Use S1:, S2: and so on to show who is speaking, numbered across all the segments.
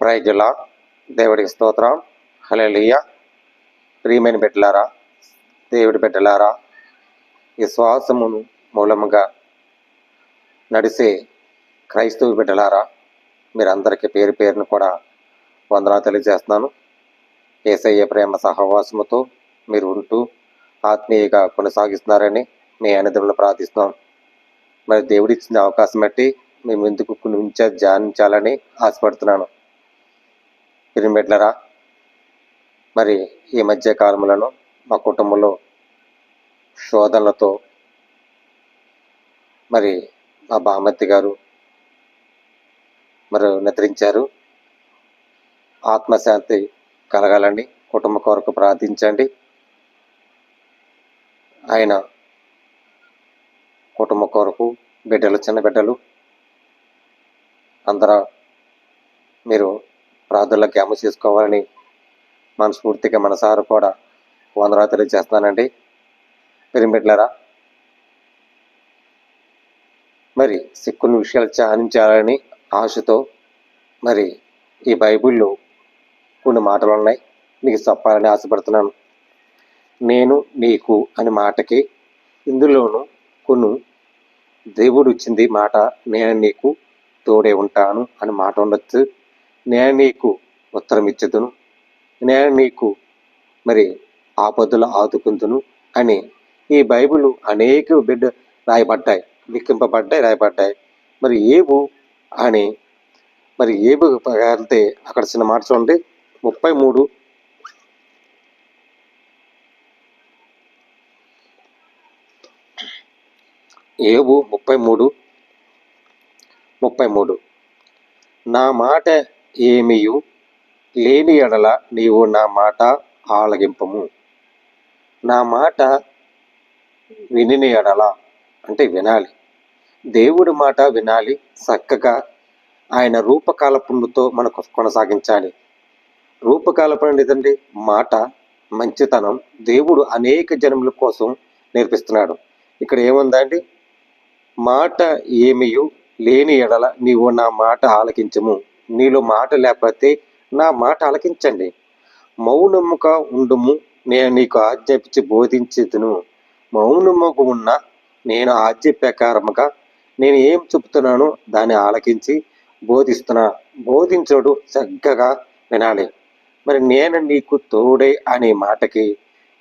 S1: ప్రైజులా దేవుడికి స్తోత్రం. హల్లెలూయా. ప్రియమైన బిడ్డలారా, దేవుడి బిడ్డలారా, విశ్వాసమును మూలముగా నడిసే క్రైస్తవ బిడ్డలారా, మీరందరికీ పేరు పేరును కూడా వందనాలు తెలియజేస్తున్నాను. యేసయ్య ప్రేమ సహవాసముతో మీరు ఉంటూ ఆత్మీయంగా కొనసాగిస్తున్నారని మీ అన్నదమ్ములు ప్రార్థిస్తున్నాం. మరి దేవుడిచ్చిన అవకాశం బట్టి మేము ఎందుకు కొంచెం ధ్యానించాలని ఆశపడుతున్నాను. బిడ్డలారా, మరి ఈ మధ్య కాలంలో మా కుటుంబంలో శోధనలతో మరి మా బామ్మత్తి గారు మరి నిద్రించారు. ఆత్మశాంతి కలగాలని కుటుంబ కొరకు ప్రార్థించండి. ఆయన కుటుంబ కొరకు బిడ్డలు, చిన్న బిడ్డలు అందరూ మీరు ప్రార్థనలో జ్ఞాపకం చేసుకోవాలని మనస్ఫూర్తిగా మనసారా కూడా వందనాలు తెలియజేస్తున్నానండి. బిడ్డలారా, మరి కొన్ని విషయాలు ధ్యానించాలని ఆశతో మరి ఈ బైబిల్లో కొన్ని మాటలు ఉన్నాయి, మీకు చెప్పాలని ఆశపడుతున్నాను. నేను నీకు అనే మాటకి ఇందులోనూ కొన్ని దేవుడు ఇచ్చింది మాట, నేను నీకు తోడే ఉంటాను అని మాట ఉండొచ్చు. నేను నీకు ఉత్తరం ఇచ్చుదును, నేను నీకు మరి ఆపదలు ఆదుకుందును అని ఈ బైబిల్ అనేక రాయబడ్డాయి, రాయబడ్డాయి. మరి ఏబు అని మరి ఏబు వెళ్తే అక్కడ చిన్న మాట చూడండి, 33 ఏబు 33 నా మాట ఏమియు లేని ఎడల నీవు నా మాట ఆలగింపము. నా మాట విని ఎడల అంటే వినాలి, దేవుడి మాట వినాలి, చక్కగా ఆయన రూపకల్పనతో మనకు కొనసాగించాలి. రూపకల్పన ఏదండి? మాట, మంచితనం దేవుడు అనేక జనముల కోసం నేర్పిస్తున్నాడు. ఇక్కడ ఏముందండి? మాట ఏమియు లేని ఎడల నీవు నా మాట ఆలకించము. నీలో మాట లేకపోతే నా మాట ఆలకించండి. మౌనముగా ఉండుము, నేను నీకు ఆజ్ఞాపించి బోధించేదును. మౌనముగా ఉన్న నేను ఆజ్ఞ ప్రకారముగా నేను ఏం చెబుతున్నానో దాన్ని ఆలకించి బోధించడు చక్కగా వినాలి. మరి నేను నీకు తోడే అనే మాటకి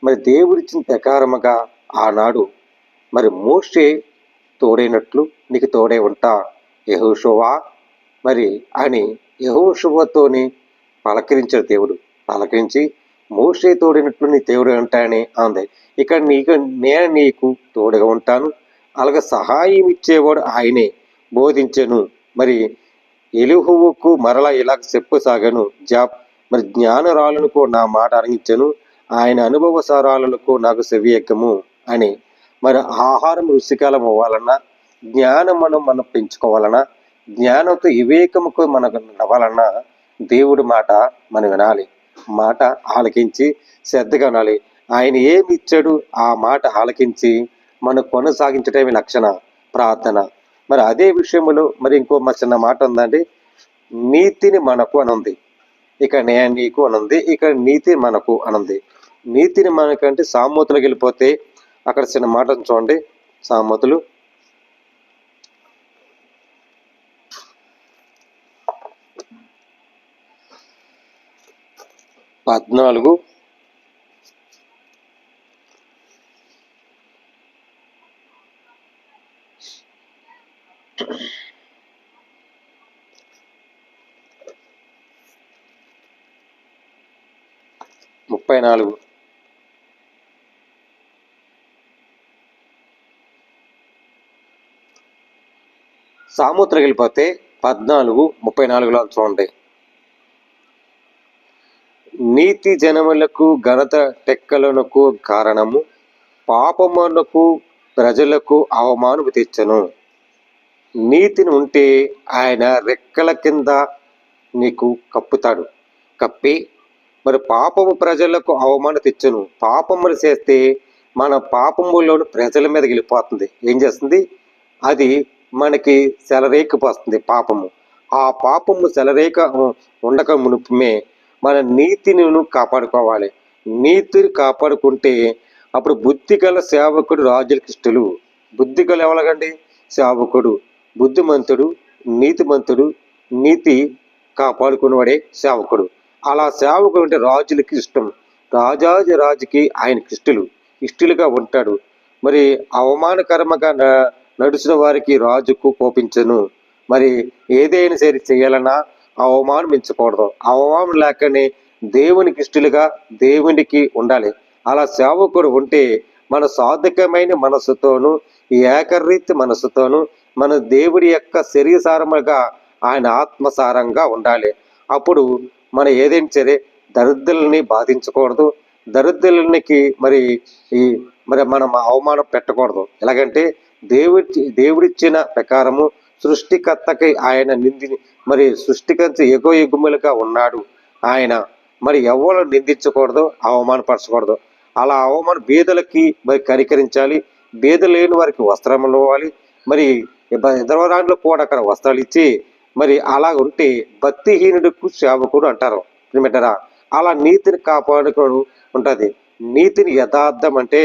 S1: మరి దేవుడిచ్చిన ప్రకారముగా ఆనాడు మరి మోషే తోడైనట్లు నీకు తోడే ఉంటా యెహోషువా మరి అని యెహోషువతోని పలకరించాడు దేవుడు. పలకరించి మోషే తోడైనట్లు నీ దేవుడు ఉంటాయని అంది. ఇక్కడ నేను నీకు తోడుగా ఉంటాను, అలాగే సహాయం ఇచ్చేవాడు ఆయనే బోధించను. మరి ఎలీహువుకు మరలా ఇలా చెప్పసాగను, మరి జ్ఞానరాలులకు నా మాట అరిగించను, ఆయన అనుభవసారాలకు నాకు సెవియక్కము అని. మరి ఆహారం రుచికరం అవ్వాలన్నా, జ్ఞానం మనం పెంచుకోవాలన్నా, జ్ఞానంతో వివేకముకు మనకు నవ్వాలన్నా దేవుడి మాట మనం వినాలి. మాట ఆలకించి శ్రద్ధగా వినాలి. ఆయన ఏమి ఇచ్చాడు ఆ మాట ఆలకించి మనం కొనసాగించటమే లక్షణ ప్రార్థన. మరి అదే విషయంలో మరి ఇంకో చిన్న మాట ఉందండి, నీతిని మనకు అనుంది. ఇక నేను నీకు అనుంది, ఇక్కడ నీతి మనకు అనుంది. నీతిని మనకంటే సామెతలకు వెళ్ళిపోతే అక్కడ చిన్న మాట చూడండి, సామెతలు 14 34 సామెతలకు వెళ్ళిపోతే 14:34 చూడండి. నీతి జనములకు ఘనత టెక్కలకు కారణము, పాపమునకు ప్రజలకు అవమానము తెచ్చను. నీతిని ఉంటే ఆయన రెక్కల కింద నీకు కప్పుతాడు, కప్పి మరి పాపము ప్రజలకు అవమానం తెచ్చను. పాపములు చేస్తే మన పాపములోని ప్రజల మీద వెళ్ళిపోతుంది. ఏం చేస్తుంది? అది మనకి సెలరేకిపోతుంది పాపము. ఆ పాపము సెలరేక ఉండక మునుపుమే మన నీతిని కాపాడుకోవాలి. నీతిని కాపాడుకుంటే అప్పుడు బుద్ధి గల సేవకుడు రాజులకి ఇష్టలు. బుద్ధి గల ఎవలగండి? సేవకుడు. బుద్ధిమంతుడు, నీతిమంతుడు, నీతి కాపాడుకునేవాడే సేవకుడు. అలా సేవకుడు అంటే రాజులకి ఇష్టం. రాజాది రాజుకి ఆయనకి ఇష్టలుగా ఉంటాడు. మరి అవమానకరముగా నడిచిన వారికి రాజుకు కోపించను. మరి ఏదైనా సరే చేయాలన్నా అవమానమించకూడదు. అవమానం లేకనే దేవునికి ఇష్టలుగా దేవునికి ఉండాలి. అలా సేవకుడు ఉంటే మన సాధకమైన మనసుతోను, ఏకరీతి మనసుతోను మన దేవుడి యొక్క శరీరసారముగా ఆయన ఆత్మసారంగా ఉండాలి. అప్పుడు మన ఏదైనా సరే దరిద్రులని బాధించకూడదు. దరిద్రులకి మరి మనం అవమానం పెట్టకూడదు. ఎలాగంటే దేవుడిచ్చిన ప్రకారము సృష్టికర్తకి ఆయన మరి సృష్టికర్త యుగములుగా ఉన్నాడు ఆయన. మరి ఎవరు నిందించకూడదు, అవమానపరచకూడదు. అలా బీదలకి మరి కనికరించాలి. బీద లేని వారికి వస్త్రములు ఇవ్వాలి. మరి ఇతరులు కూడా అక్కడ వస్త్రాలు ఇచ్చి మరి అలా ఉంటే భక్తిహీనుడికి సేవకుడు అంటారు. ఏమంటారా? అలా నీతిని కాపాడుకోవడం ఉంటుంది. నీతిని యథార్థం అంటే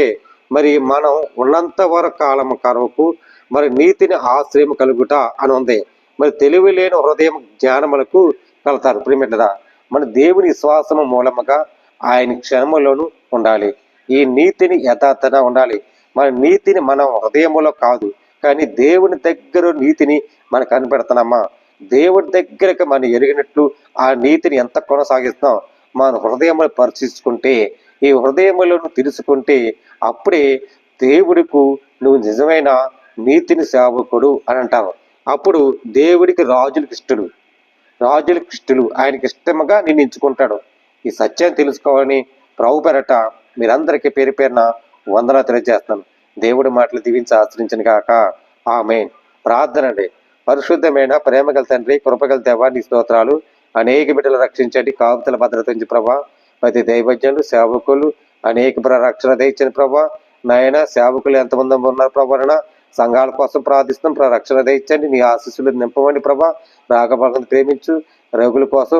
S1: మరి మనం ఉన్నంత వరకు కాలం కరకు మరి నీతిని ఆశ్రయం కలుగుట అని ఉంది. మరి తెలివి లేని హృదయం జ్ఞానములకు కలుతారు. ప్రియమిత్రుడా, మన దేవుని విశ్వాసము మూలముగా ఆయన క్షణములోను ఉండాలి. ఈ నీతిని యథార్థంగా ఉండాలి. మన నీతిని మనం హృదయములో కాదు, కానీ దేవుని దగ్గర నీతిని మనం కనిపెడుతున్నామా? దేవుడి దగ్గరకు మనం ఎరిగినట్లు ఆ నీతిని ఎంత కొనసాగిస్తున్నాం మన హృదయములు పరిశీలించుకుంటే, ఈ హృదయములను తెలుసుకుంటే అప్పుడే దేవుడికి నువ్వు నిజమైన నీతిని సేవకుడు అని అంటావు. అప్పుడు దేవుడికి రాజులకు ఇష్టలు ఆయనకి ఇష్టముగా నిన్ను ఎంచుకుంటాడు. ఈ సత్యాన్ని తెలుసుకోవాలని ప్రభు పేరట మీరందరికీ పేరు పేరున వందనాలు తెలియజేస్తాను. దేవుడి మాటలు దీవించి ఆశ్రయించను కాక. ఆమేన్. ప్రార్థన అండి. పరిశుద్ధమైన ప్రేమగల తండ్రి, కృపగల దేవా, నీ స్తోత్రాలు. అనేక బిడ్డలు రక్షించండి. కాపుతల భద్రత నుంచి ప్రభా, ప్రతి దైవజ్ఞులు సేవకులు అనేక రక్షణ దయచిన ప్రభా. నాయన సేవకులు ఎంతమంది ఉన్నారు ప్రభా, సంఘాల కోసం ప్రార్థిస్తున్నాం. రక్షణ దయచండి. నీ ఆశీస్సులు నింపమండి ప్రభా. రాగభాగం ప్రేమించు. రోగుల కోసం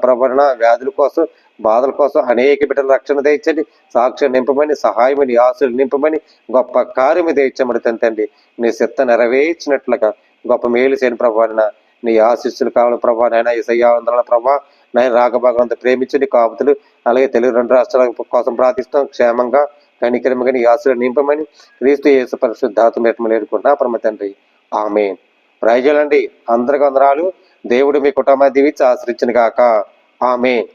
S1: ప్రభరణ, వ్యాధుల కోసం, బాధల కోసం అనేక బిడ్డలు రక్షణ దయచండి. సాక్ష్యం నింపమని, సహాయమని, ఆశలు నింపమని, గొప్ప కార్యము దయచమని తండ్రి. నీ చిత్త నెరవేర్చినట్లుగా గొప్ప మేలు చేయని ప్రభాన నీ ఆశీస్సులు కావాలి ప్రభా. నాయన యేసయ్యా వందనాలు ప్రభా. నాయన రాగభాగంతో ప్రేమించండి. కాపుతులు అలాగే తెలుగు 2 రాష్ట్రాల కోసం ప్రార్థిస్తాం. క్షేమంగా కనికరముగా నీ ఆశలు నింపమని క్రీస్తు యేసు పరిశుద్ధాత్మ ఏర్పమని వేడుకుంటున్నా పరమ తండ్రి. ఆమేన్. ప్రజలండి అందరికి వందనాలు. దేవుడు మీ కుటుంబాన్ని దీవించి ఆశ్రయించును గాక. ఆమేన్.